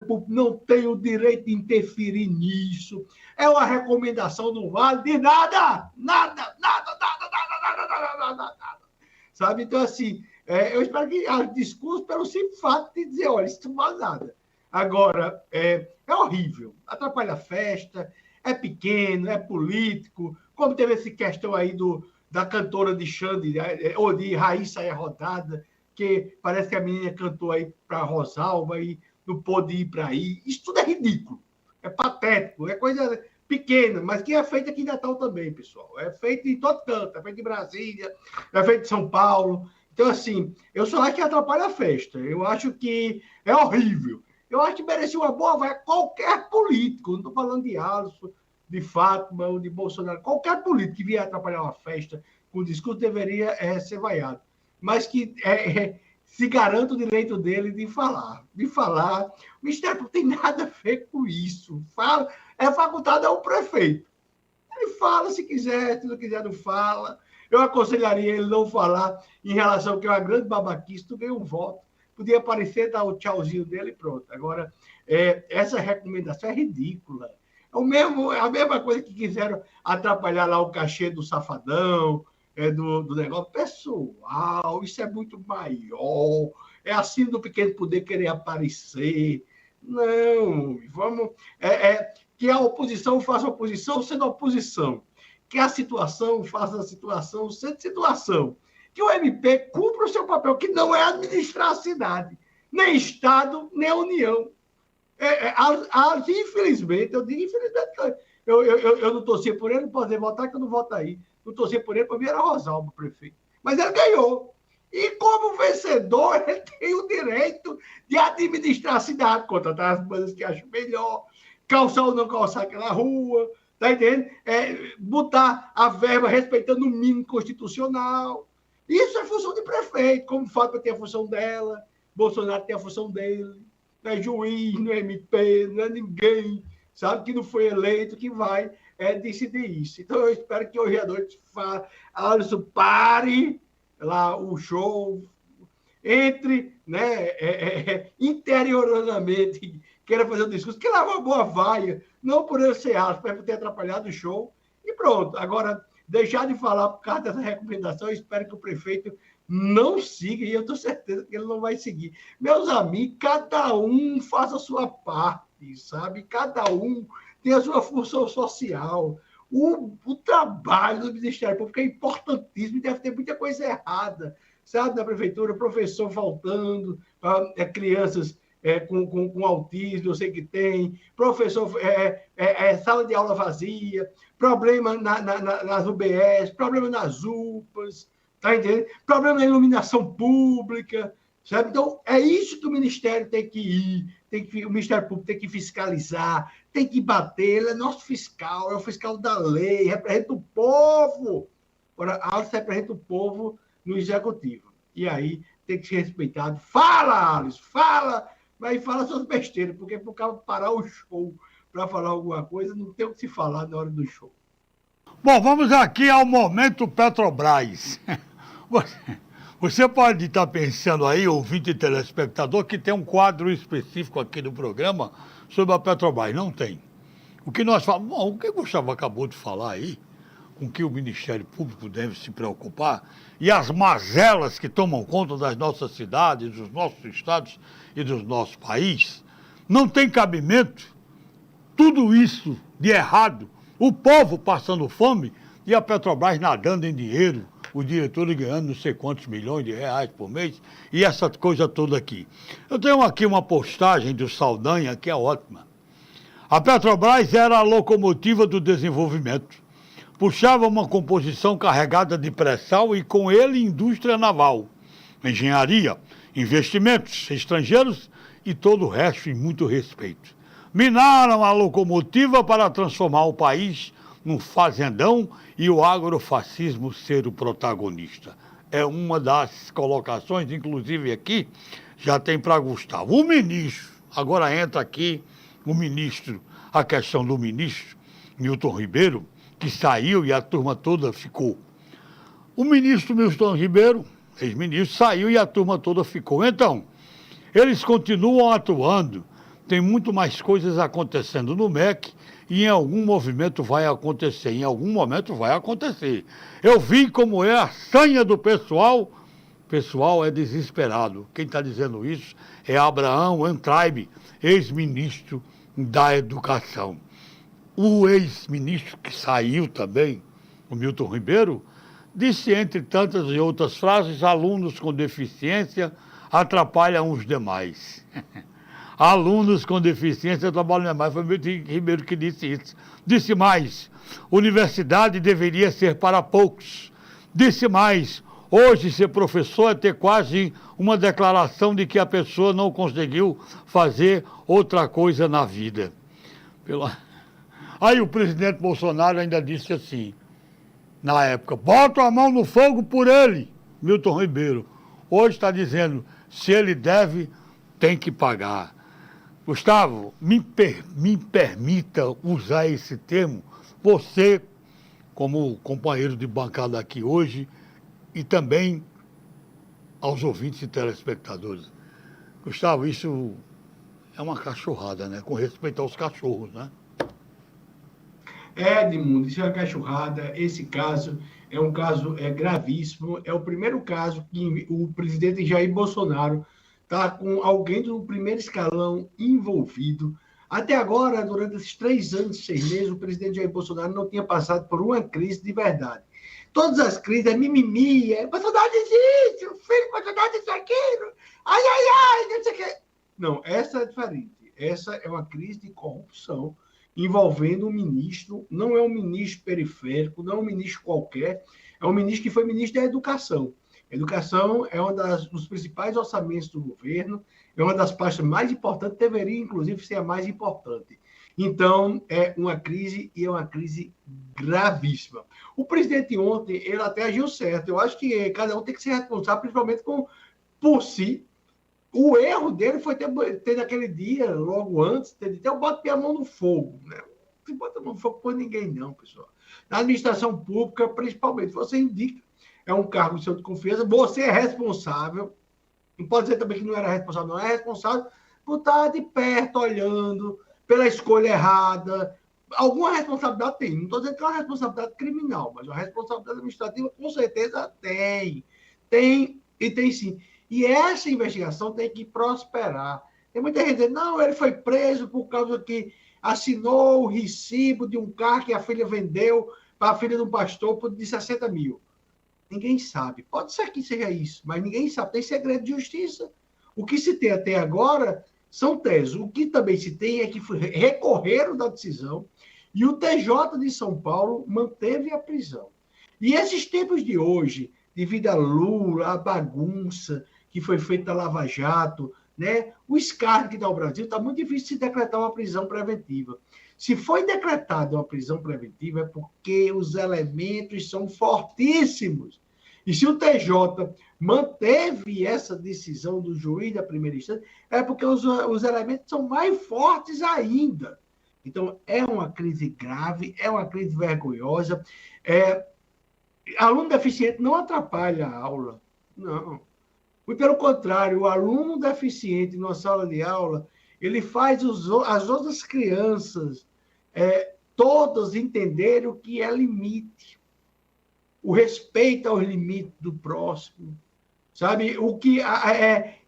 Público não tem o direito de interferir nisso. É uma recomendação, não vale de nada. Nada. Sabe? Então, assim, eu espero que haja discurso pelo simples fato de dizer, olha, isso não vale nada. Agora, é horrível. Atrapalha a festa, é pequeno, é político. Como teve essa questão aí da cantora de Xande, ou de Raíssa é Rodada, que parece que a menina cantou aí para Rosalba e não pôde ir para aí. Isso tudo é ridículo, é patético, é coisa pequena, mas que é feita aqui em Natal também, pessoal. É feito em todo canto, é feito em Brasília, é feito em São Paulo. Então, assim, eu só acho que atrapalha a festa. Eu acho que é horrível. Eu acho que merecia uma boa vaia qualquer político, não estou falando de Alisson, de Fátima ou de Bolsonaro, qualquer político que vier atrapalhar uma festa com o discurso deveria ser vaiado. Mas que se garanta o direito dele de falar. O Ministério não tem nada a ver com isso. É facultado ao prefeito. Ele fala se quiser, se não quiser, não fala. Eu aconselharia ele não falar em relação que é uma grande babaquice, tu ganha um voto. Podia aparecer, dar o tchauzinho dele e pronto. Agora, essa recomendação é ridícula. É a mesma coisa que quiseram atrapalhar lá o cachê do Safadão, do negócio pessoal. Isso é muito maior. É assim do pequeno poder querer aparecer. Não, vamos... que a oposição faça oposição sendo oposição. Que a situação faça a situação sendo situação. Que o MP cumpra o seu papel, que não é administrar a cidade, nem Estado, nem a União. Infelizmente, eu digo infelizmente, eu não torcia por ele, não posso votar, que eu não voto aí. Não torcia por ele, para mim era Rosalba, prefeito. Mas ele ganhou. E como vencedor, ele tem o direito de administrar a cidade, contratar as bandas que acham melhor, calçar ou não calçar aquela rua, tá entendendo? Botar a verba respeitando o mínimo constitucional. Isso é função de prefeito, como Fátima tem a função dela, Bolsonaro tem a função dele. Não é juiz, não é MP, não é ninguém, sabe, que não foi eleito, que vai decidir isso. Então, eu espero que hoje à noite Alisson pare lá o show, entre, né, interioramente, queira fazer um discurso, que leva uma boa vaia, não por ele ser Alisson, mas por ter atrapalhado o show, e pronto. Agora, deixar de falar por causa dessa recomendação, eu espero que o prefeito não siga, e eu tenho certeza que ele não vai seguir. Meus amigos, cada um faça a sua parte, sabe? Cada um tem a sua função social. O trabalho do Ministério Público é importantíssimo e deve ter muita coisa errada, sabe? Na prefeitura, professor faltando, crianças com autismo, eu sei que tem, professor, sala de aula vazia, problema nas UBS, problema nas UPAs, tá entendendo? Problema na iluminação pública, sabe? Então, é isso que o Ministério tem que ir, o Ministério Público tem que fiscalizar, tem que bater, ele é nosso fiscal, é o fiscal da lei, representa o povo. Agora, Alisson representa o povo no executivo. E aí tem que ser respeitado. Fala, Alisson, fala, mas fala suas besteiras, porque por causa de parar o show para falar alguma coisa, não tem o que se falar na hora do show. Bom, vamos aqui ao momento Petrobras. Você pode estar pensando aí, ouvinte e telespectador, que tem um quadro específico aqui no programa sobre a Petrobras. Não tem. O que nós falamos, bom, o que o Gustavo acabou de falar aí, com que o Ministério Público deve se preocupar, e as mazelas que tomam conta das nossas cidades, dos nossos estados e do nosso país, não tem cabimento. Tudo isso de errado, o povo passando fome e a Petrobras nadando em dinheiro, os diretores ganhando não sei quantos milhões de reais por mês, e essa coisa toda aqui. Eu tenho aqui uma postagem do Saldanha que é ótima. A Petrobras era a locomotiva do desenvolvimento. Puxava uma composição carregada de pré-sal e com ele indústria naval, engenharia, investimentos estrangeiros e todo o resto em muito respeito. Minaram a locomotiva para transformar o país num fazendão e o agrofascismo ser o protagonista. É uma das colocações, inclusive aqui, já tem para Gustavo. O ministro, agora entra aqui o ministro, a questão do ministro Milton Ribeiro, que saiu e a turma toda ficou. O ministro Milton Ribeiro, ex-ministro, saiu e a turma toda ficou. Então, eles continuam atuando tem muito mais coisas acontecendo no MEC e em algum movimento vai acontecer, em algum momento vai acontecer. Eu vi como é a sanha do pessoal. O pessoal é desesperado. Quem está dizendo isso é Abraham Weintraub, ex-ministro da Educação. O ex-ministro que saiu também, o Milton Ribeiro, disse, entre tantas e outras frases, alunos com deficiência atrapalham os demais. Alunos com deficiência atrapalham os demais. Foi o Milton Ribeiro que disse isso. Disse mais, universidade deveria ser para poucos. Disse mais, hoje ser professor é ter quase uma declaração de que a pessoa não conseguiu fazer outra coisa na vida. Aí o presidente Bolsonaro ainda disse assim, na época, bota a mão no fogo por ele, Milton Ribeiro. Hoje está dizendo, se ele deve, tem que pagar. Gustavo, me permita usar esse termo, você, como companheiro de bancada aqui hoje, e também aos ouvintes e telespectadores. Gustavo, isso é uma cachorrada, né? Com respeito aos cachorros, né? Edmundo, isso é uma cachorrada. Esse caso é um caso gravíssimo. É o primeiro caso que o presidente Jair Bolsonaro está com alguém do primeiro escalão envolvido. Até agora, durante esses 3 anos, 6 meses, o presidente Jair Bolsonaro não tinha passado por uma crise de verdade. Todas as crises é mimimi, Bolsonaro diz isso, o filho Bolsonaro diz aquilo, ai, não sei o quê. Não, essa é diferente. Essa é uma crise de corrupção envolvendo um ministro, não é um ministro periférico, não é um ministro qualquer, é um ministro que foi ministro da Educação. Educação é um dos principais orçamentos do governo, é uma das pastas mais importantes, deveria, inclusive, ser a mais importante. Então, é uma crise, e é uma crise gravíssima. O presidente ontem, ele até agiu certo. Eu acho que cada um tem que ser responsável, principalmente por si. O erro dele foi ter naquele dia, logo antes, ter dito, eu boto minha mão no fogo. Né? Não se bota a mão no fogo por ninguém, não, pessoal. Na administração pública, principalmente, você indica, é um cargo de sua confiança, você é responsável. Não pode dizer também que não era responsável, não é responsável por estar de perto, olhando, pela escolha errada. Alguma responsabilidade tem. Não estou dizendo que é uma responsabilidade criminal, mas uma responsabilidade administrativa, com certeza, tem. Tem, e tem sim. E essa investigação tem que prosperar. Tem muita gente dizendo, não, ele foi preso por causa que assinou o recibo de um carro que a filha vendeu para a filha de um pastor de 60 mil. Ninguém sabe. Pode ser que seja isso, mas ninguém sabe. Tem segredo de justiça. O que se tem até agora são teses. O que também se tem é que recorreram da decisão e o TJ de São Paulo manteve a prisão. E esses tempos de hoje, devido a Lula, a bagunça que foi feita na Lava Jato, né? O escárnio que dá ao Brasil, está muito difícil de decretar uma prisão preventiva. Se foi decretada uma prisão preventiva, é porque os elementos são fortíssimos. E se o TJ manteve essa decisão do juiz da primeira instância, é porque os elementos são mais fortes ainda. Então, é uma crise grave, é uma crise vergonhosa. Aluno deficiente não atrapalha a aula, não. Muito pelo contrário, o aluno deficiente numa sala de aula, ele faz as outras crianças todas entenderem o que é limite, o respeito aos limites do próximo, sabe? O que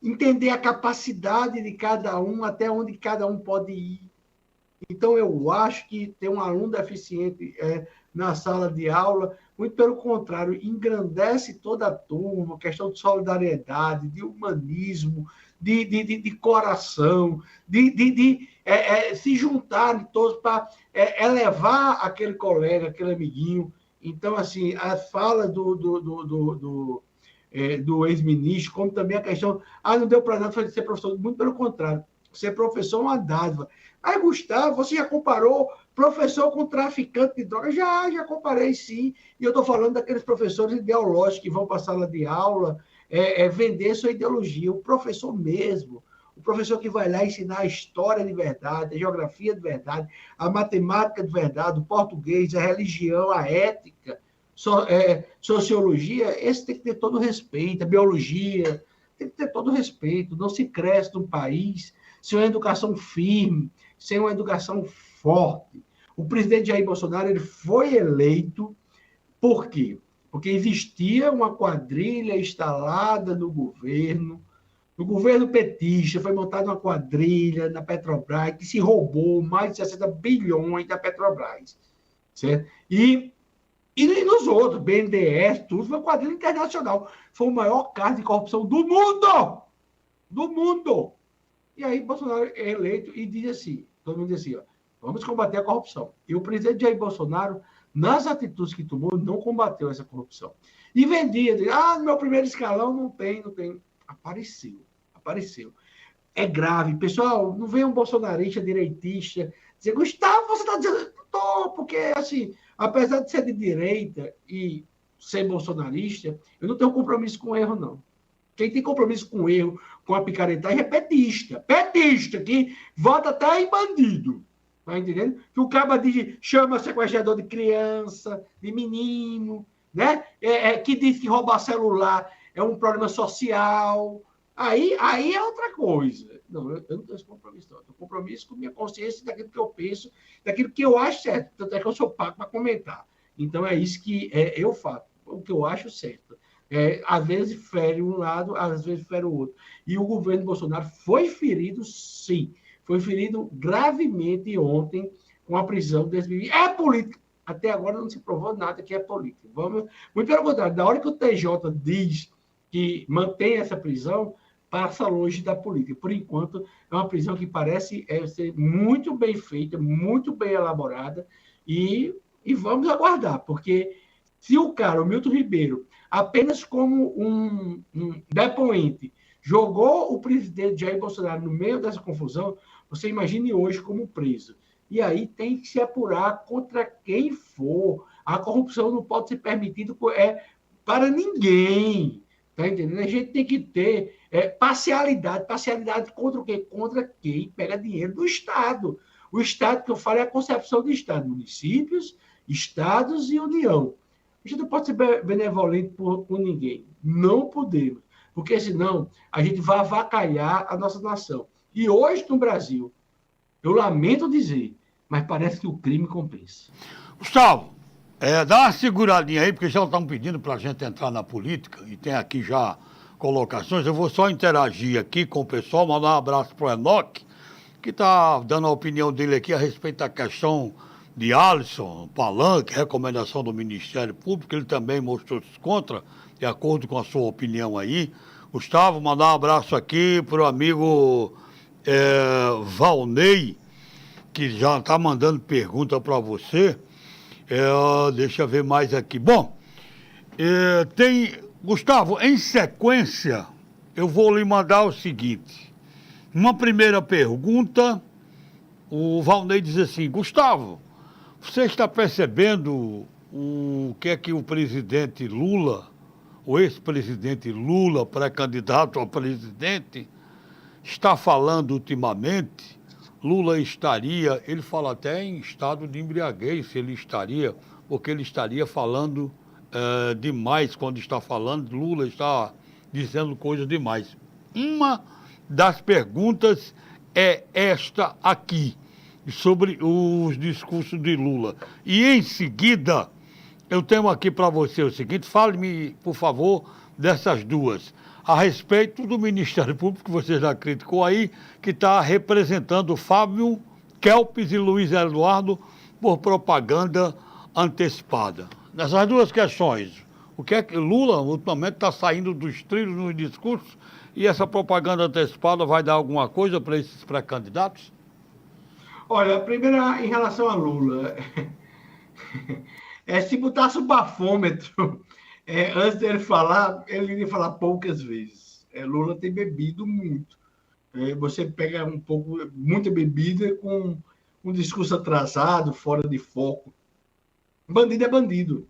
entender a capacidade de cada um, até onde cada um pode ir. Então, eu acho que ter um aluno deficiente na sala de aula, muito pelo contrário, engrandece toda a turma, questão de solidariedade, de humanismo, de coração, de se juntarem todos para elevar aquele colega, aquele amiguinho. Então, assim, a fala do ex-ministro, como também a questão, não deu para nada de ser professor, muito pelo contrário, ser professor é uma dádiva. Aí, Gustavo, você já comparou professor com traficante de drogas? Já comparei, sim. E eu estou falando daqueles professores ideológicos que vão para a sala de aula vender sua ideologia. O professor mesmo, o professor que vai lá ensinar a história de verdade, a geografia de verdade, a matemática de verdade, o português, a religião, a ética, sociologia, esse tem que ter todo o respeito, a biologia, tem que ter todo o respeito. Não se cresce num país sem uma educação firme, sem uma educação forte. O presidente Jair Bolsonaro ele foi eleito por quê? Porque existia uma quadrilha instalada no governo petista, foi montada uma quadrilha na Petrobras que se roubou mais de 60 bilhões da Petrobras. Certo? E nos outros, BNDES, tudo, foi uma quadrilha internacional. Foi o maior caso de corrupção do mundo! Do mundo! E aí Bolsonaro é eleito e diz assim, todo mundo diz assim, ó, vamos combater a corrupção. E o presidente Jair Bolsonaro, nas atitudes que tomou, não combateu essa corrupção. E vendia, no meu primeiro escalão não tem. Apareceu. É grave. Pessoal, não vem um bolsonarista, direitista, dizer, Gustavo, você está dizendo, não, porque, assim, apesar de ser de direita e ser bolsonarista, eu não tenho compromisso com erro, não. Quem tem compromisso com erro, com a picaretagem, é petista. Petista, que vota até em bandido. Tá entendendo? Que o caba chama sequestrador de criança, de menino, né? Que diz que roubar celular é um problema social. Aí é outra coisa. Não, eu não tenho esse compromisso, não. Eu tenho compromisso com minha consciência daquilo que eu penso, daquilo que eu acho certo. Tanto é que eu sou pago para comentar. Então, é isso que eu faço, o que eu acho certo. Às vezes fere um lado, às vezes fere o outro. E o governo Bolsonaro foi ferido, sim. Foi ferido gravemente ontem com a prisão desse menino. É política. Até agora não se provou nada que é política. Muito pelo contrário, da hora que o TJ diz que mantém essa prisão, passa longe da política. Por enquanto, é uma prisão que parece ser muito bem feita, muito bem elaborada, e vamos aguardar, porque se o Milton Ribeiro, apenas como um depoente, jogou o presidente Jair Bolsonaro no meio dessa confusão, você imagine hoje como preso. E aí tem que se apurar contra quem for. A corrupção não pode ser permitida para ninguém. Tá entendendo? A gente tem que ter parcialidade. Parcialidade contra o quê? Contra quem pega dinheiro do Estado. O Estado que eu falo é a concepção de Estado. Municípios, Estados e União. A gente não pode ser benevolente com ninguém. Não podemos. Porque senão a gente vai avacalhar a nossa nação. E hoje no Brasil, eu lamento dizer, mas parece que o crime compensa. Gustavo, dá uma seguradinha aí, porque já estão pedindo para a gente entrar na política, e tem aqui já colocações. Eu vou só interagir aqui com o pessoal, mandar um abraço para o Enoque, que está dando a opinião dele aqui a respeito da questão de Alisson, Palanque, recomendação do Ministério Público. Ele também mostrou-se contra, de acordo com a sua opinião aí. Gustavo, mandar um abraço aqui para o amigo Valnei, que já está mandando pergunta para você. Deixa eu ver mais aqui. Bom, Gustavo, em sequência, eu vou lhe mandar o seguinte. Uma primeira pergunta, o Valnei diz assim, Gustavo, você está percebendo o que é que o presidente Lula, o ex-presidente Lula, pré-candidato a presidente, está falando ultimamente? Lula estaria, ele fala até em estado de embriaguez, porque ele estaria falando demais quando está falando, Lula está dizendo coisas demais. Uma das perguntas é esta aqui, sobre os discursos de Lula. E em seguida, eu tenho aqui para você o seguinte, fale-me, por favor, dessas duas. A respeito do Ministério Público, que você já criticou aí, que está representando Fábio Kelpis e Luiz Eduardo por propaganda antecipada. Nessas duas questões, o que é que Lula, ultimamente, está saindo dos trilhos nos discursos e essa propaganda antecipada vai dar alguma coisa para esses pré-candidatos? Olha, primeiro, em relação a Lula, se botasse o bafômetro, antes dele falar, ele iria falar poucas vezes. Lula tem bebido muito. Você pega muita bebida com um discurso atrasado, fora de foco. Bandido é bandido.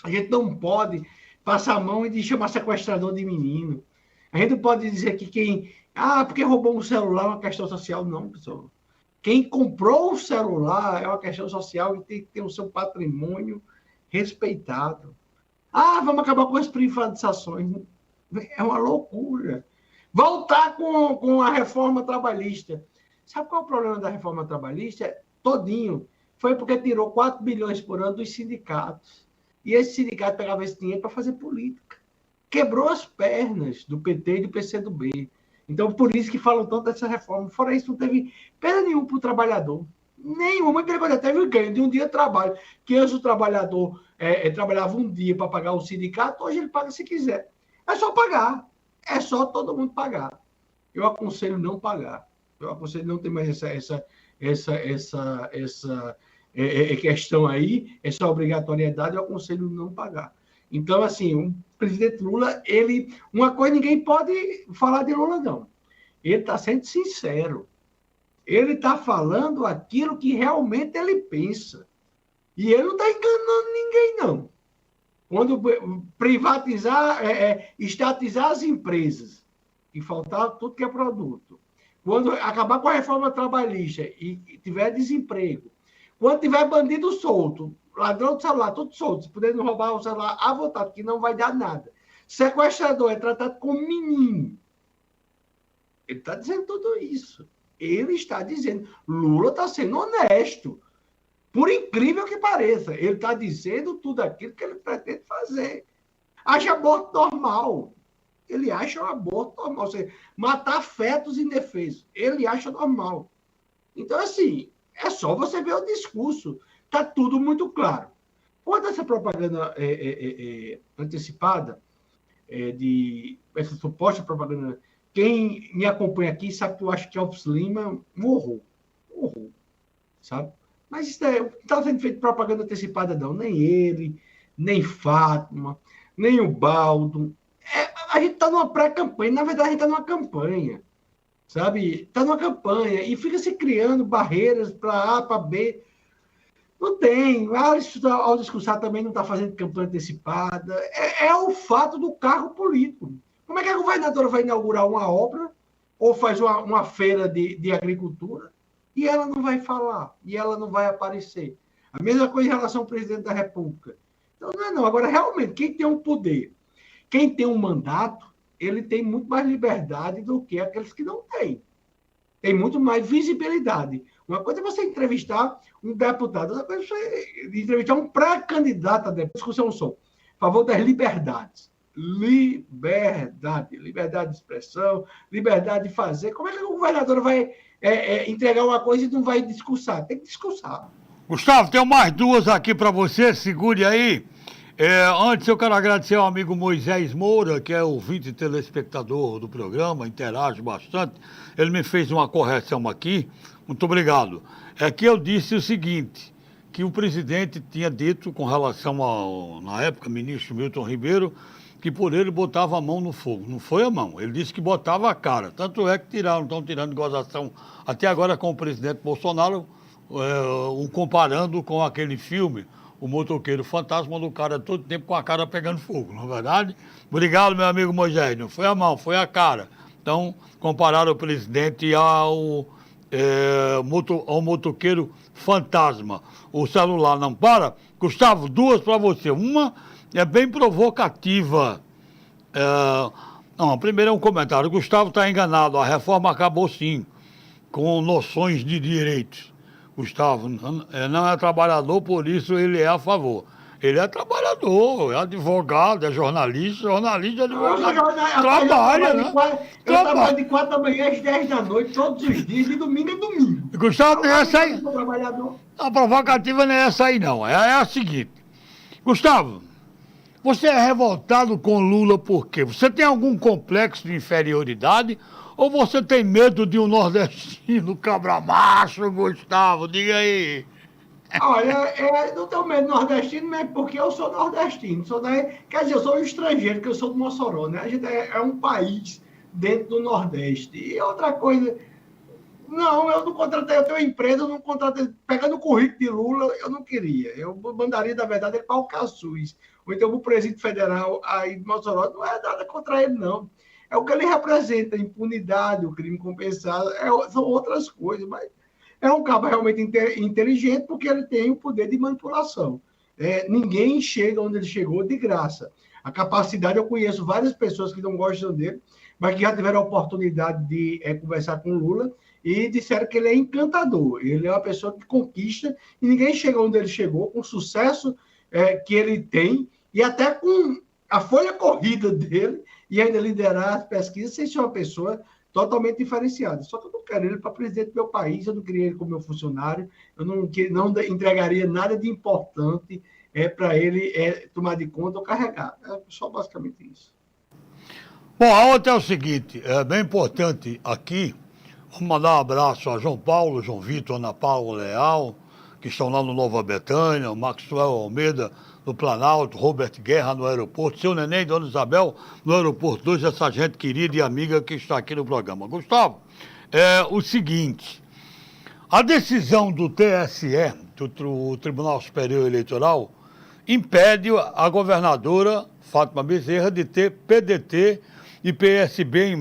A gente não pode passar a mão e chamar sequestrador de menino. A gente não pode dizer que porque roubou um celular é uma questão social. Não, pessoal. Quem comprou o celular é uma questão social e tem que ter o seu patrimônio respeitado. Vamos acabar com as privatizações. É uma loucura. Voltar com a reforma trabalhista. Sabe qual é o problema da reforma trabalhista? Todinho. Foi porque tirou 4 bilhões por ano dos sindicatos. E esse sindicato pegava esse dinheiro para fazer política. Quebrou as pernas do PT e do PCdoB. Então, por isso que falam tanto dessa reforma. Fora isso, não teve perda nenhuma para o trabalhador. Nenhuma. Teve ganho de um dia de trabalho. Que antes o trabalhador trabalhava um dia para pagar o sindicato, hoje ele paga se quiser. É só pagar. É só todo mundo pagar. Eu aconselho não pagar. Eu aconselho não ter mais essa questão aí, essa obrigatoriedade, eu aconselho não pagar. Então, assim, o presidente Lula, uma coisa ninguém pode falar de Lula, não. Ele está sendo sincero. Ele está falando aquilo que realmente ele pensa. E ele não está enganando ninguém, não. Quando privatizar, estatizar as empresas, e faltar tudo que é produto. Quando acabar com a reforma trabalhista e tiver desemprego. Quando tiver bandido solto, ladrão de celular, tudo solto, podendo roubar o celular à vontade, que não vai dar nada. Sequestrador é tratado como menino. Ele está dizendo tudo isso. Ele está dizendo. Lula está sendo honesto. Por incrível que pareça. Ele está dizendo tudo aquilo que ele pretende fazer. Acha aborto normal. Ele acha o aborto normal. Ou seja, matar fetos indefesos. Ele acha normal. Então, assim, é só você ver o discurso. Está tudo muito claro. Quando essa propaganda antecipada, essa suposta propaganda, quem me acompanha aqui sabe que eu acho que Alves Lima morreu, sabe? Mas isso não está sendo feito propaganda antecipada, não. Nem ele, nem Fátima, nem o Baldo. A gente está numa pré-campanha. Na verdade, a gente está numa campanha, sabe? Está numa campanha e fica se criando barreiras para A, para B. Não tem. Ao discursar também não está fazendo campanha antecipada. É o fato do cargo político. Como é que a governadora vai inaugurar uma obra ou faz uma feira de agricultura e ela não vai falar, e ela não vai aparecer? A mesma coisa em relação ao presidente da República. Então, não. Agora, realmente, quem tem um poder, quem tem um mandato, ele tem muito mais liberdade do que aqueles que não têm. Tem muito mais visibilidade. Uma coisa é você entrevistar um deputado, outra coisa é você entrevistar um pré-candidato a deputado. Discussão só. A favor das liberdades. Liberdade de expressão, liberdade de fazer. Como é que o governador vai entregar uma coisa e não vai discursar? Tem que discursar. Gustavo, tenho mais duas aqui para você, segure aí. Antes eu quero agradecer ao amigo Moisés Moura, que é ouvinte e telespectador do programa, interage bastante. Ele me fez uma correção aqui. Muito obrigado. É que eu disse o seguinte, que o presidente tinha dito com relação ao, na época, ministro Milton Ribeiro, que por ele botava a mão no fogo. Não foi a mão, ele disse que botava a cara. Tanto é que estão tirando gozação até agora com o presidente Bolsonaro, comparando com aquele filme, O Motoqueiro Fantasma, do cara todo tempo com a cara pegando fogo, não é verdade? Obrigado, meu amigo Moisés. Não foi a mão, foi a cara. Então, compararam o presidente ao motoqueiro fantasma. O celular não para. Gustavo, duas para você. Uma é bem provocativa. Não, primeiro é um comentário. Gustavo está enganado. A reforma acabou sim, com noções de direitos. Gustavo não é trabalhador, por isso ele é a favor. Ele é trabalhador, é advogado, é jornalista, advogado. Trabalha, né? Eu trabalho de 4 da manhã às 10 da noite, todos os dias, de domingo a domingo. Gustavo, não é essa aí. A provocativa não é essa aí, não. É a seguinte. Gustavo, você é revoltado com Lula por quê? Você tem algum complexo de inferioridade ou você tem medo de um nordestino cabra macho, Gustavo? Diga aí. Olha, não tenho medo do nordestino, mas porque eu sou nordestino. Quer dizer, eu sou um estrangeiro, porque eu sou do Mossoró, né? A gente é um país dentro do Nordeste. E outra coisa, não, eu não contratei, eu tenho uma empresa, eu não contratei, pegando o currículo de Lula, eu não queria. Eu mandaria, na verdade, ele para o Caçuz. Ou então o presidente federal aí de Mossoró, não é nada contra ele, não. É o que ele representa, a impunidade, o crime compensado, são outras coisas, mas é um cabo realmente inteligente porque ele tem o poder de manipulação. Ninguém chega onde ele chegou de graça. A capacidade, eu conheço várias pessoas que não gostam dele, mas que já tiveram a oportunidade de conversar com o Lula e disseram que ele é encantador. Ele é uma pessoa que conquista e ninguém chega onde ele chegou, com o sucesso que ele tem e até com a folha corrida dele e ainda liderar as pesquisas sem ser uma pessoa totalmente diferenciada. Só que eu não quero ele para presidente do meu país, eu não queria ele como meu funcionário, eu não entregaria nada de importante para ele tomar de conta ou carregar. É só basicamente isso. Bom, a outra é o seguinte, é bem importante aqui, vamos mandar um abraço a João Paulo, João Vitor, Ana Paula Leal, que estão lá no Nova Betânia, o Maxwell Almeida no Planalto, Robert Guerra no aeroporto, seu Neném e Dona Isabel no aeroporto 2, essa gente querida e amiga que está aqui no programa. Gustavo, é o seguinte, a decisão do TSE, do Tribunal Superior Eleitoral, impede a governadora Fátima Bezerra de ter PDT e PSB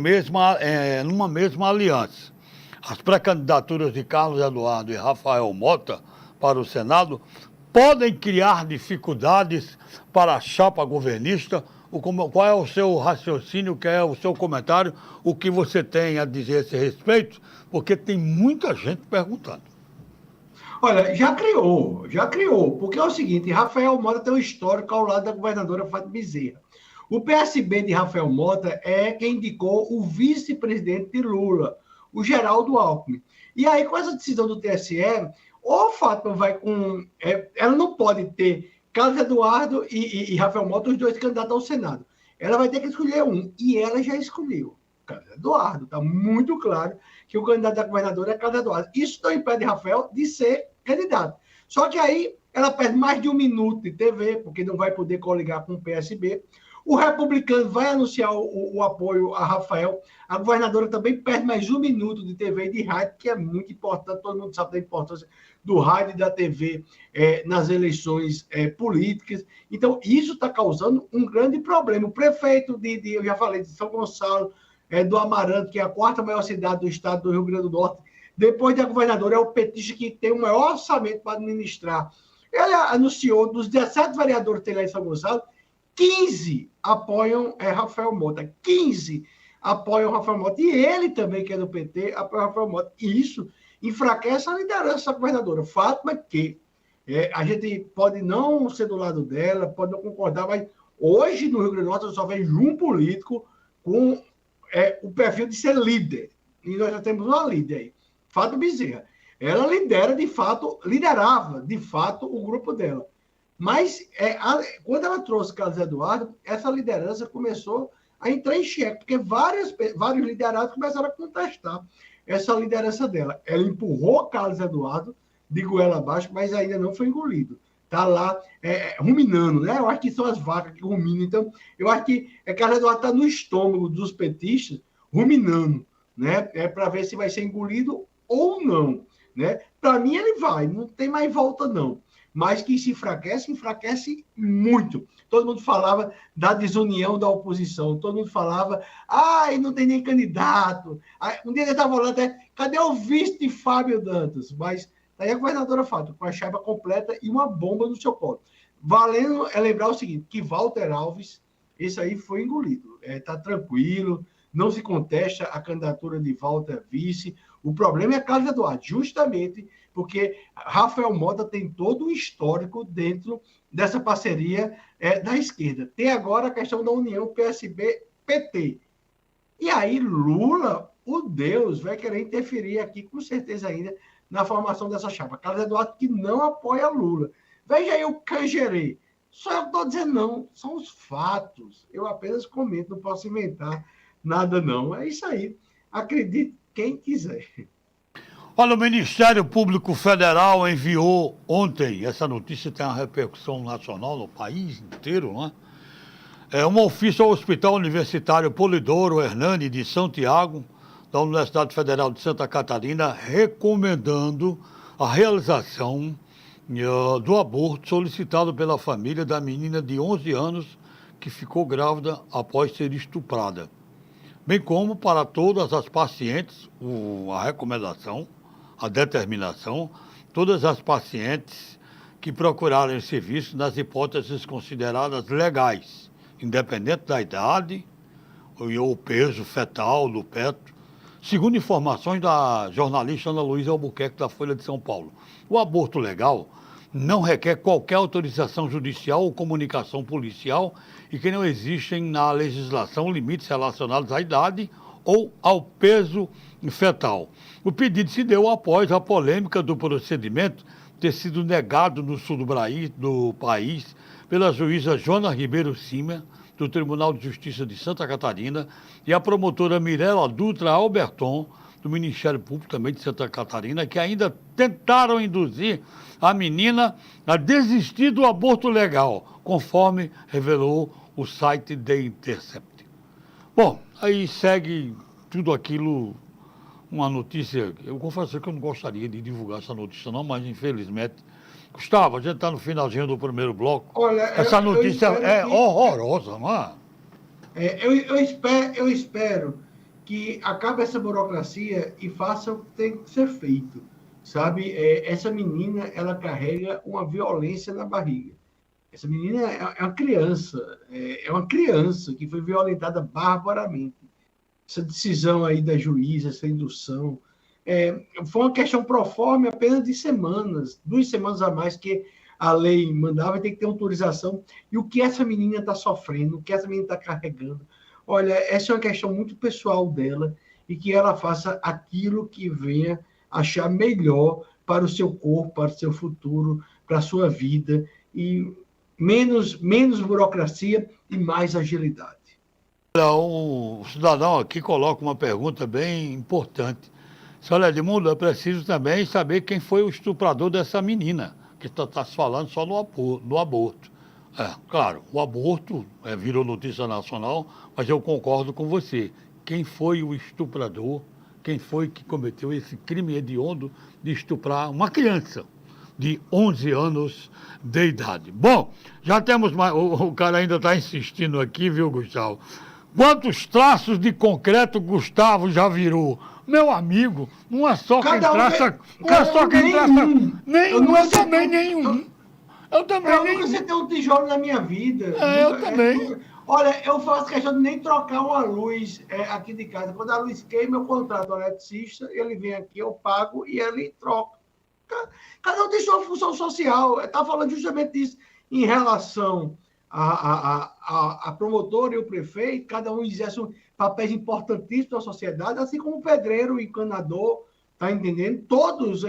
numa mesma aliança. As pré-candidaturas de Carlos Eduardo e Rafael Mota para o Senado podem criar dificuldades para a chapa governista. Qual é o seu raciocínio, qual é o seu comentário, o que você tem a dizer a esse respeito? Porque tem muita gente perguntando. Olha, já criou, porque é o seguinte, Rafael Mota tem um histórico ao lado da governadora Fátima Bezerra. O PSB de Rafael Mota é quem indicou o vice-presidente de Lula, o Geraldo Alckmin. E aí, com essa decisão do TSE, ou Fátima vai com... ela não pode ter Carlos Eduardo e Rafael Mota, os dois candidatos ao Senado. Ela vai ter que escolher um, e ela já escolheu. Carlos Eduardo, está muito claro que o candidato da governadora é Carlos Eduardo. Isso não impede Rafael de ser candidato. Só que aí ela perde mais de 1 minuto de TV, porque não vai poder coligar com o PSB. O republicano vai anunciar o apoio a Rafael. A governadora também perde mais 1 minuto de TV e de rádio, que é muito importante. Todo mundo sabe da importância do rádio e da TV nas eleições políticas. Então, isso está causando um grande problema. O prefeito eu já falei, de São Gonçalo, do Amaranto, que é a 4ª maior cidade do estado do Rio Grande do Norte, depois da governadora, é o petista que tem o maior orçamento para administrar. Ele anunciou, dos 17 vereadores que tem lá em São Gonçalo, 15 apoiam Rafael Mota. 15 apoiam Rafael Mota. E ele também, que é do PT, apoia Rafael Mota. E isso enfraquece a liderança da governadora. Fátima, que a gente pode não ser do lado dela, pode não concordar, mas hoje no Rio Grande do Norte eu só vejo um político com o perfil de ser líder. E nós já temos uma líder aí, Fátima Bezerra. Ela liderava, de fato, o grupo dela. Mas, quando ela trouxe Carlos Eduardo, essa liderança começou a entrar em xeque, porque vários liderados começaram a contestar essa liderança dela. Ela empurrou Carlos Eduardo de goela abaixo, mas ainda não foi engolido. Está lá ruminando, né? Eu acho que são as vacas que ruminam. Então, eu acho que Carlos Eduardo está no estômago dos petistas, ruminando, né? Para ver se vai ser engolido ou não, né? Para mim, ele vai, não tem mais volta, não. Mas que se enfraquece muito. Todo mundo falava da desunião da oposição, todo mundo falava, não tem nem candidato. Um dia ele estava falando até, cadê o vice de Fábio Dantas? Mas tá aí a governadora Fábio, com a chapa completa e uma bomba no seu colo. Valendo lembrar o seguinte, que Walter Alves, esse aí foi engolido. Está tranquilo, não se contesta a candidatura de Walter vice. O problema é Carlos Eduardo, justamente porque Rafael Mota tem todo um histórico dentro dessa parceria da esquerda. Tem agora a questão da união PSB-PT. E aí Lula, o Deus, vai querer interferir aqui, com certeza ainda, na formação dessa chapa. Carlos Eduardo que não apoia Lula. Veja aí o Cangerê. Só eu estou dizendo não, são os fatos. Eu apenas comento, não posso inventar nada não. É isso aí. Acredite quem quiser. Olha, o Ministério Público Federal enviou ontem, essa notícia tem uma repercussão nacional no país inteiro, não é? Um ofício ao Hospital Universitário Polidoro Hernani de Santiago, da Universidade Federal de Santa Catarina, recomendando a realização do aborto solicitado pela família da menina de 11 anos que ficou grávida após ser estuprada. Bem como para todas as pacientes, a recomendação, a determinação, todas as pacientes que procurarem serviço nas hipóteses consideradas legais, independente da idade o peso fetal do feto. Segundo informações da jornalista Ana Luísa Albuquerque, da Folha de São Paulo, o aborto legal não requer qualquer autorização judicial ou comunicação policial e que não existem na legislação limites relacionados à idade ou ao peso fetal. O pedido se deu após a polêmica do procedimento ter sido negado no sul do país pela juíza Joana Ribeiro Cima, do Tribunal de Justiça de Santa Catarina, e a promotora Mirela Dutra Alberton, do Ministério Público também de Santa Catarina, que ainda tentaram induzir a menina a desistir do aborto legal, conforme revelou o site The Intercept. Bom, aí segue tudo aquilo, uma notícia, eu confesso que eu não gostaria de divulgar essa notícia não, mas infelizmente, Gustavo, a gente está no finalzinho do primeiro bloco. Olha, Essa notícia é horrorosa, não é? Eu espero que acabe essa burocracia e faça o que tem que ser feito, sabe? Essa menina, ela carrega uma violência na barriga. Essa menina é uma criança que foi violentada barbaramente. Essa decisão aí da juíza, essa indução, foi uma questão proforme apenas de semanas, 2 semanas a mais que a lei mandava, tem que ter autorização. E o que essa menina está sofrendo, o que essa menina está carregando, olha, essa é uma questão muito pessoal dela e que ela faça aquilo que venha achar melhor para o seu corpo, para o seu futuro, para a sua vida, e menos burocracia e mais agilidade. O cidadão aqui coloca uma pergunta bem importante. Senhor Edmundo, é preciso também saber quem foi o estuprador dessa menina, que está se falando só no aborto. Claro, o aborto virou notícia nacional, mas eu concordo com você. Quem foi o estuprador? Quem foi que cometeu esse crime hediondo de estuprar uma criança de 11 anos de idade? Bom, já temos mais... O cara ainda está insistindo aqui, viu, Gustavo? Quantos traços de concreto Gustavo já virou? Meu amigo, não é só quem traça... Não é só quem traça... Nenhum, eu também nenhum. Eu também eu nunca sentei um tijolo na minha vida. Eu também. Olha, eu faço questão de nem trocar uma luz aqui de casa. Quando a luz queima, eu contrato o eletricista, ele vem aqui, eu pago e ele troca. Cada um tem sua função social. Está falando justamente disso em relação a promotor e o prefeito, cada um exerce papéis importantíssimos na sociedade, assim como o pedreiro, o encanador, tá entendendo? Todos,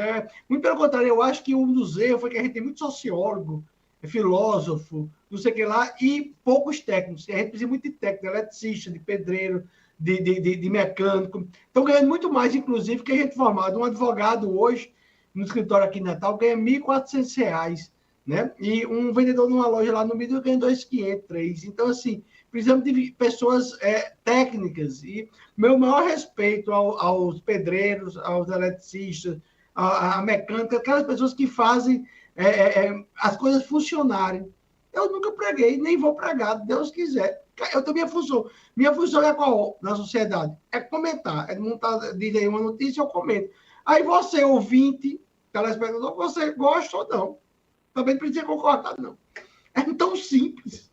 muito pelo contrário, eu acho que um dos erros foi que a gente tem muito sociólogo, filósofo, não sei o que lá, e poucos técnicos. A gente precisa muito de técnico, de eletricista, de pedreiro, de mecânico. Estão ganhando muito mais, inclusive, que a gente formado. Um advogado hoje, no escritório aqui em Natal, ganha R$ 1.400, né? E um vendedor numa loja lá no Mídia ganha 2.500, 3. Então, assim, precisamos de pessoas técnicas. E meu maior respeito aos pedreiros, aos eletricistas, à mecânica, aquelas pessoas que fazem as coisas funcionarem. Eu nunca preguei, nem vou pregar, Deus quiser. Eu tenho minha função. Minha função é qual na sociedade? É comentar. É montar, diz aí uma notícia, eu comento. Aí você, ouvinte, telespectador, você gosta ou não. Também não precisa concordar, não. É tão simples.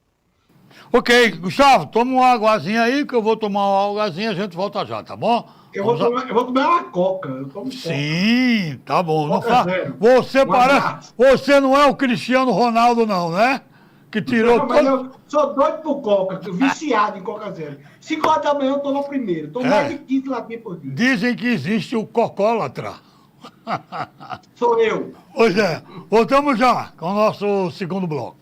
Ok, Gustavo, toma uma aguazinha aí, que eu vou tomar uma aguazinha e a gente volta já, tá bom? Eu vou tomar uma coca. Eu tomo Sim, coca. Tá bom. Coca Não fa... zero. Você parece. Você não é o Cristiano Ronaldo, não, né? Que tirou não, mas eu sou doido por coca, viciado em coca zero. 5 horas da manhã eu tomo primeiro. Tomo mais de 15 latinhas por dia. Dizem que existe o cocólatra. Sou eu. Pois é. Voltamos já com o nosso segundo bloco.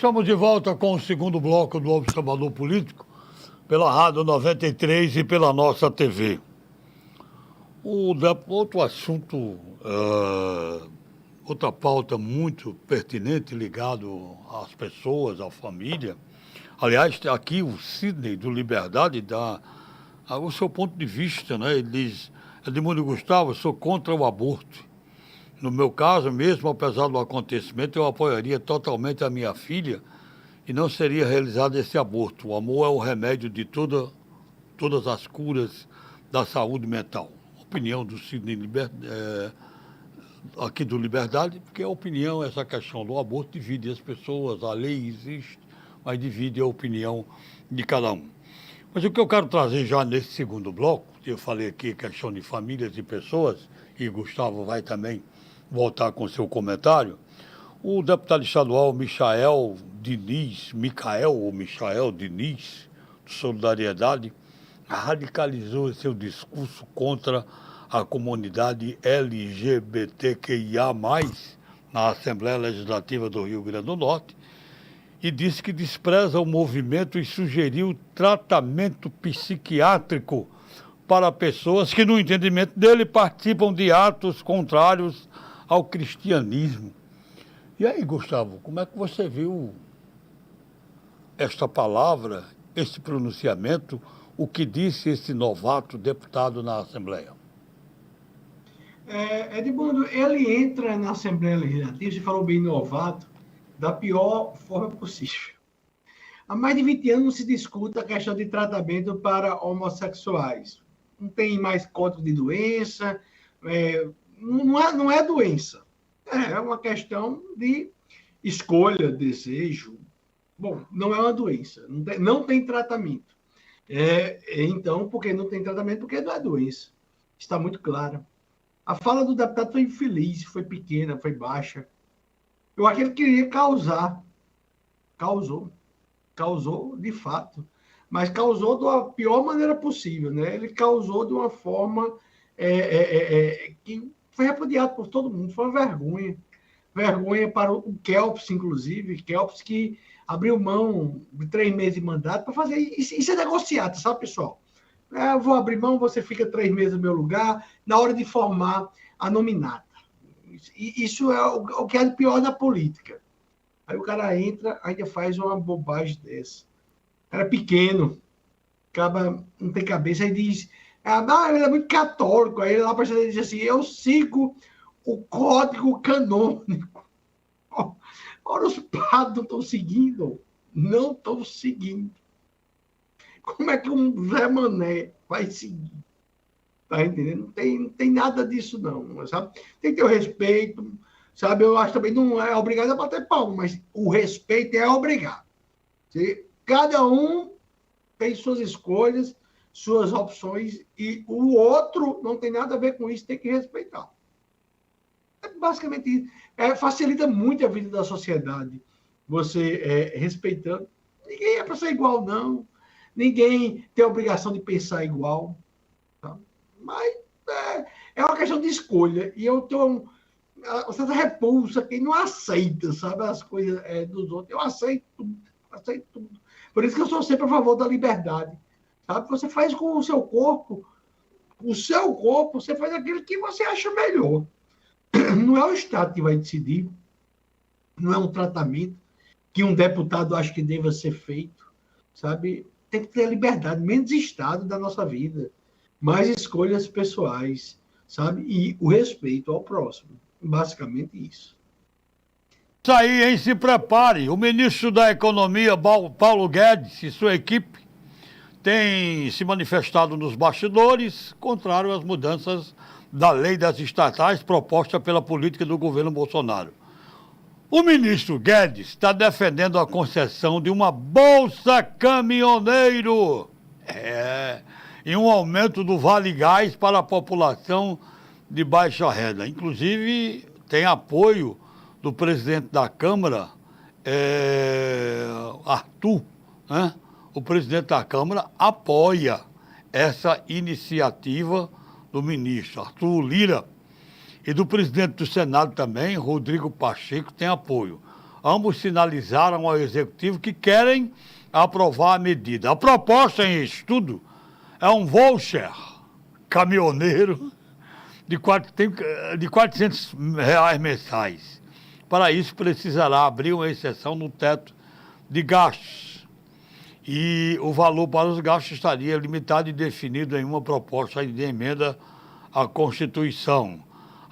Estamos de volta com o segundo bloco do Observador Político, pela Rádio 93 e pela nossa TV. Outro assunto, outra pauta muito pertinente, ligado às pessoas, à família. Aliás, aqui o Sidney, do Liberdade, dá o seu ponto de vista, né? Ele diz: Edmundo Gustavo, eu sou contra o aborto. No meu caso, mesmo apesar do acontecimento, eu apoiaria totalmente a minha filha e não seria realizado esse aborto. O amor é o remédio de todas as curas da saúde mental. Opinião do Sidney aqui do Liberdade, porque a opinião, essa questão do aborto, divide as pessoas, a lei existe, mas divide a opinião de cada um. Mas o que eu quero trazer já nesse segundo bloco, eu falei aqui questão de famílias e pessoas, e Gustavo vai também voltar com seu comentário. O deputado estadual Michael Diniz, de Solidariedade, radicalizou seu discurso contra a comunidade LGBTQIA+, na Assembleia Legislativa do Rio Grande do Norte, e disse que despreza o movimento e sugeriu tratamento psiquiátrico para pessoas que, no entendimento dele, participam de atos contrários ao cristianismo. E aí, Gustavo, como é que você viu esta palavra, este pronunciamento, o que disse esse novato deputado na Assembleia? Edmundo, ele entra na Assembleia Legislativa, você falou bem novato, da pior forma possível. Há mais de 20 anos não se discute a questão de tratamento para homossexuais. Não tem mais código de doença, não é doença. É uma questão de escolha, desejo. Bom, não é uma doença, não tem tratamento. Então, por que não tem tratamento? Porque não é doença. Está muito clara. A fala do deputado foi infeliz, foi pequena, foi baixa. Eu acho que ele queria causar. Causou de fato. Mas causou da pior maneira possível, né? Ele causou de uma forma que foi repudiado por todo mundo. Foi uma vergonha. Vergonha para o Kelps, inclusive. Kelps que abriu mão de 3 meses de mandato para fazer isso. É negociado, sabe, pessoal? Eu vou abrir mão, você fica 3 meses no meu lugar, na hora de formar a nominata. Isso é o que é o pior da política. Aí o cara entra, ainda faz uma bobagem dessa. Era pequeno, acaba, não tem cabeça, aí diz, ele é muito católico. Aí ele lá para diz assim, eu sigo o código canônico. Ora, os padres não estão seguindo. Não estão seguindo. Como é que um Zé Mané vai seguir? Tá entendendo? Não tem nada disso, não, sabe? Tem que ter o respeito, sabe? Eu acho também não é obrigado a bater palma, mas o respeito é obrigado. Cada um tem suas escolhas, suas opções, e o outro não tem nada a ver com isso, tem que respeitar. É basicamente isso. Facilita muito a vida da sociedade, você respeitando. Ninguém é para ser igual, não. Ninguém tem a obrigação de pensar igual. Tá? Mas é uma questão de escolha. E eu tenho uma certa repulsa quem não aceita, sabe, as coisas dos outros. Eu aceito tudo. Por isso que eu sou sempre a favor da liberdade. Sabe? Você faz com o seu corpo, você faz aquilo que você acha melhor. Não é o Estado que vai decidir, não é um tratamento que um deputado acha que deva ser feito, sabe? Tem que ter a liberdade, menos Estado da nossa vida, mais escolhas pessoais, sabe? E o respeito ao próximo. Basicamente isso. Isso aí, hein? Se prepare. O ministro da Economia, Paulo Guedes, e sua equipe têm se manifestado nos bastidores, contrário às mudanças da lei das estatais proposta pela política do governo Bolsonaro. O ministro Guedes está defendendo a concessão de uma Bolsa Caminhoneiro e um aumento do Vale Gás para a população de baixa renda. Inclusive, tem apoio do presidente da Câmara, Arthur, né? O presidente da Câmara apoia essa iniciativa do ministro Arthur Lira. E do presidente do Senado também, Rodrigo Pacheco, tem apoio. ambos sinalizaram ao Executivo que querem aprovar a medida. A proposta em estudo é um voucher caminhoneiro de R$ 400 mensais. Para isso, precisará abrir uma exceção no teto de gastos. E o valor para os gastos estaria limitado e definido em uma proposta de emenda à Constituição.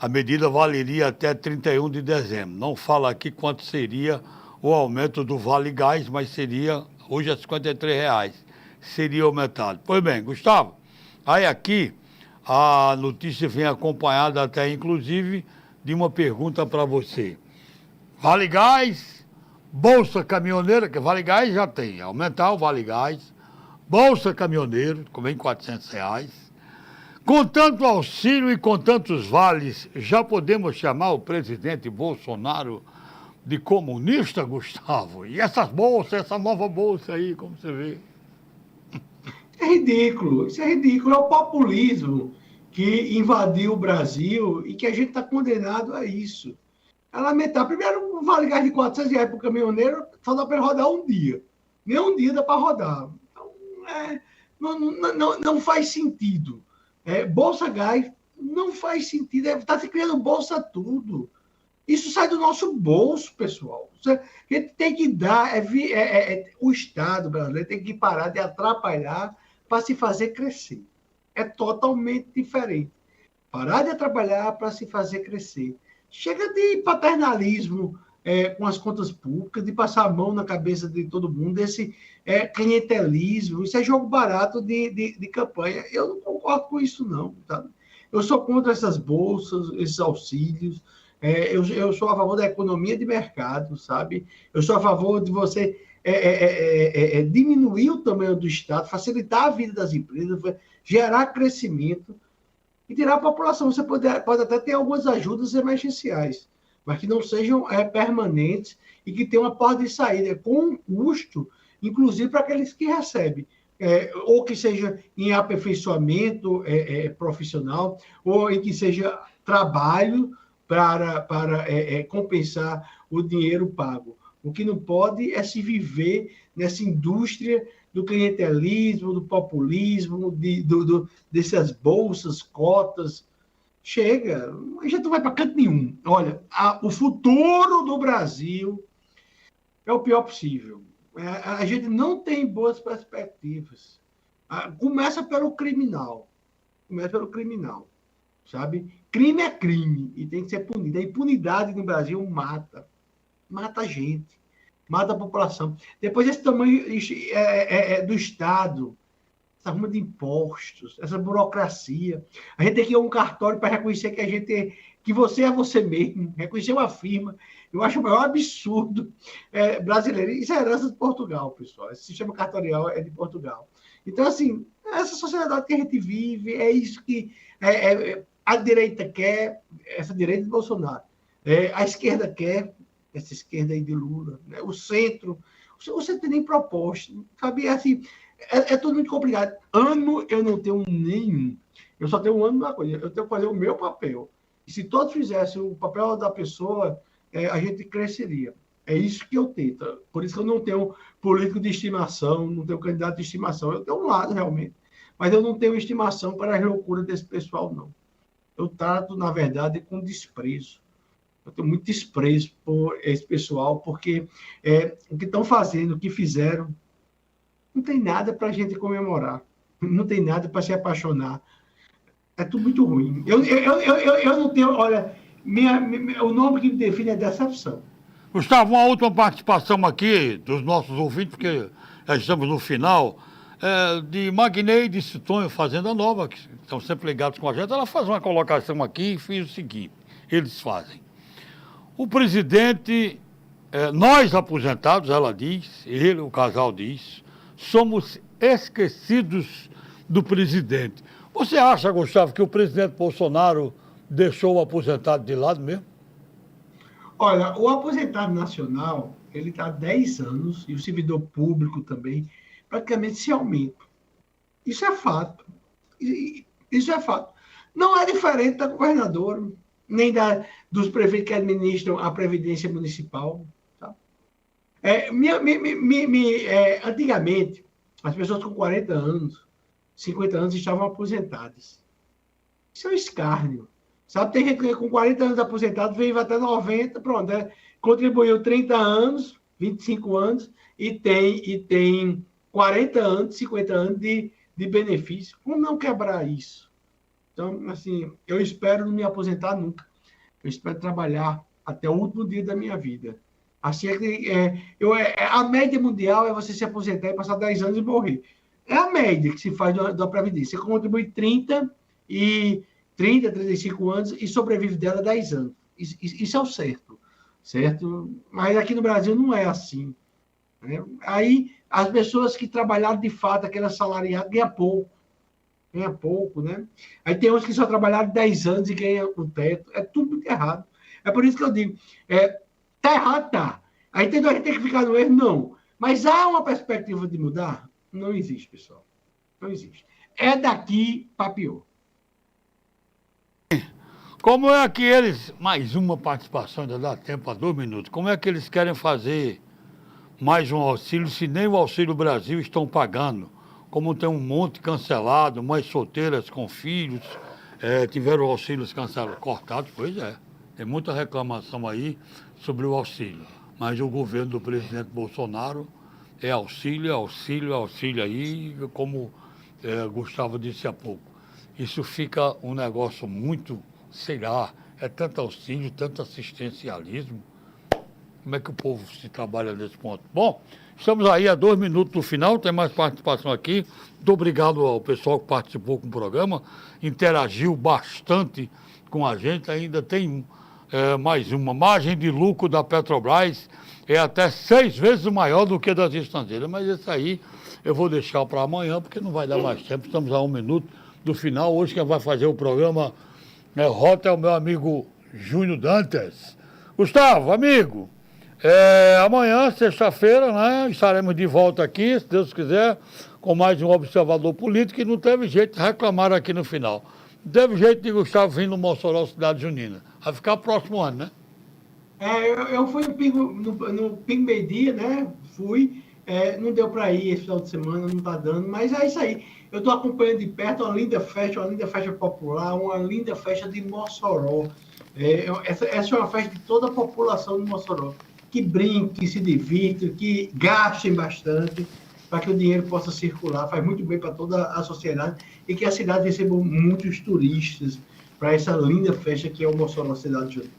A medida valeria até 31 de dezembro. Não fala aqui quanto seria o aumento do Vale Gás, mas seria, hoje é R$ 53, seria aumentado. Pois bem, Gustavo, aí aqui a notícia vem acompanhada até, inclusive, de uma pergunta para você. Vale Gás, Bolsa Caminhoneira, que Vale Gás já tem, aumentar o Vale Gás, Bolsa Caminhoneiro, como em R$ 400. Com tanto auxílio e com tantos vales, já podemos chamar o presidente Bolsonaro de comunista, Gustavo? E essas bolsas, essa nova bolsa aí, como você vê? É ridículo, isso é ridículo. É o populismo que invadiu o Brasil e que a gente está condenado a isso. É lamentável. Primeiro, o Vale Gás de R$ 400 para o caminhoneiro só dá para ele rodar um dia. Nem um dia dá para rodar. Então, não faz sentido. Bolsa Gás não faz sentido. Está se criando bolsa tudo. Isso sai do nosso bolso, pessoal. A gente tem que dar... o Estado brasileiro tem que parar de atrapalhar para se fazer crescer. É totalmente diferente. Parar de atrapalhar para se fazer crescer. Chega de paternalismo com as contas públicas, de passar a mão na cabeça de todo mundo, desse clientelismo. Isso é jogo barato de campanha. Eu não concordo com isso, não. Tá? Eu sou contra essas bolsas, esses auxílios. Eu sou a favor da economia de mercado, sabe? Eu sou a favor de você diminuir o tamanho do Estado, facilitar a vida das empresas, gerar crescimento e tirar a população. Você pode até ter algumas ajudas emergenciais, mas que não sejam permanentes e que tenham uma porta de saída com um custo, inclusive para aqueles que recebem. Ou que seja em aperfeiçoamento profissional, ou em que seja trabalho para compensar o dinheiro pago. O que não pode é se viver nessa indústria do clientelismo, do populismo, dessas bolsas, cotas. Chega, a gente não vai para canto nenhum. Olha, o futuro do Brasil é o pior possível. A gente não tem boas perspectivas. Começa pelo criminal. Sabe? Crime é crime e tem que ser punido. A impunidade no Brasil mata a gente, mata a população. Depois, esse tamanho do Estado, essa ruma de impostos, essa burocracia. A gente tem que ir a um cartório para reconhecer que você é você mesmo, reconhecer uma firma. Eu acho o maior absurdo brasileiro. Isso é herança de Portugal, pessoal. Esse sistema cartorial é de Portugal. Então, assim, essa sociedade que a gente vive, é isso que a direita quer, essa direita de Bolsonaro. A esquerda quer, essa esquerda aí de Lula. Né? O centro tem nem proposta. Sabe, assim, é tudo muito complicado. Ano eu não tenho nenhum. Eu só tenho um ano na coisa. Eu tenho que fazer o meu papel. E se todos fizessem o papel da pessoa, a gente cresceria. É isso que eu tento. Por isso que eu não tenho político de estimação, não tenho candidato de estimação. Eu tenho um lado, realmente. Mas eu não tenho estimação para as loucuras desse pessoal, não. Eu trato, na verdade, com desprezo. Eu tenho muito desprezo por esse pessoal, porque o que estão fazendo, o que fizeram, não tem nada para a gente comemorar. Não tem nada para se apaixonar. É tudo muito ruim. Eu não tenho... Olha, o nome que me define é decepção. Gustavo, uma última participação aqui dos nossos ouvintes, porque já estamos no final, de Magnei de Citonho, Fazenda Nova, que estão sempre ligados com a gente. Ela faz uma colocação aqui e fez o seguinte, eles fazem. O presidente, nós aposentados, ela diz, ele, o casal diz, somos esquecidos do presidente. Você acha, Gustavo, que o presidente Bolsonaro deixou o aposentado de lado mesmo? Olha, o aposentado nacional, ele está há 10 anos, e o servidor público também, praticamente se aumenta. Isso é fato. Isso é fato. Não é diferente da governadora, nem dos prefeitos que administram a Previdência Municipal. Tá? Antigamente, as pessoas com 40 anos, 50 anos estavam aposentadas. Isso é um escárnio. Sabe, tem gente que com 40 anos aposentado, vive até 90, pronto, contribuiu 30 anos, 25 anos, e tem 40 anos, 50 anos de benefício. Como não quebrar isso? Então, assim, eu espero não me aposentar nunca. Eu espero trabalhar até o último dia da minha vida. Assim a média mundial é você se aposentar e passar 10 anos e morrer. É a média que se faz da Previdência. Você contribui 35 anos e sobrevive dela 10 anos. Isso é o certo. Certo? Mas aqui no Brasil não é assim. Né? Aí, as pessoas que trabalharam de fato, aquele assalariado, ganha pouco. Ganha pouco, né? Aí tem uns que só trabalharam 10 anos e ganham o teto. É tudo muito errado. É por isso que eu digo, tá errado, tá. Aí a gente tem que ficar no erro? Não. Mas há uma perspectiva de mudar? Não existe, pessoal. Não existe. É daqui para pior. Como é que eles, mais uma participação, ainda dá tempo a 2 minutos, como é que eles querem fazer mais um auxílio se nem o Auxílio Brasil estão pagando? Como tem um monte cancelado, mães solteiras com filhos, tiveram auxílios cancelados, cortados, pois é. Tem muita reclamação aí sobre o auxílio. Mas o governo do presidente Bolsonaro é auxílio, auxílio, auxílio aí, como Gustavo disse há pouco. Isso fica um negócio muito, sei lá, é tanto auxílio, tanto assistencialismo. Como é que o povo se trabalha nesse ponto? Bom, estamos aí a 2 minutos do final, tem mais participação aqui. Muito obrigado ao pessoal que participou com o programa, interagiu bastante com a gente. Ainda tem mais uma. Margem de lucro da Petrobras é até 6 vezes maior do que das estrangeiras, mas isso aí eu vou deixar para amanhã, porque não vai dar mais tempo. Estamos a 1 minuto do final. Hoje quem vai fazer o programa Rota é o meu amigo Júnior Dantas. Gustavo, amigo, amanhã, sexta-feira, né, estaremos de volta aqui, se Deus quiser, com mais um observador político, e não teve jeito de reclamar aqui no final. Não teve jeito de Gustavo vir no Mossoró, cidade junina. Vai ficar próximo ano, né? Eu fui no Pingo Meio-Dia, né? Fui. Não deu para ir esse final de semana, não está dando, mas é isso aí. Eu estou acompanhando de perto uma linda festa popular, uma linda festa de Mossoró. Essa é uma festa de toda a população de Mossoró. Que brinque, que se divirtam, que gastem bastante, para que o dinheiro possa circular. Faz muito bem para toda a sociedade e que a cidade receba muitos turistas para essa linda festa que é o Mossoró, cidade de Junina.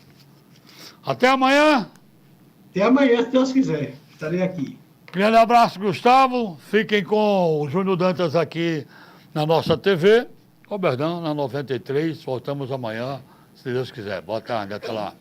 Até amanhã! Até amanhã, se Deus quiser. Estarei aqui. Grande abraço, Gustavo. Fiquem com o Júnior Dantas aqui na nossa TV. Roberdão, na 93. Voltamos amanhã, se Deus quiser. Boa tarde, até lá.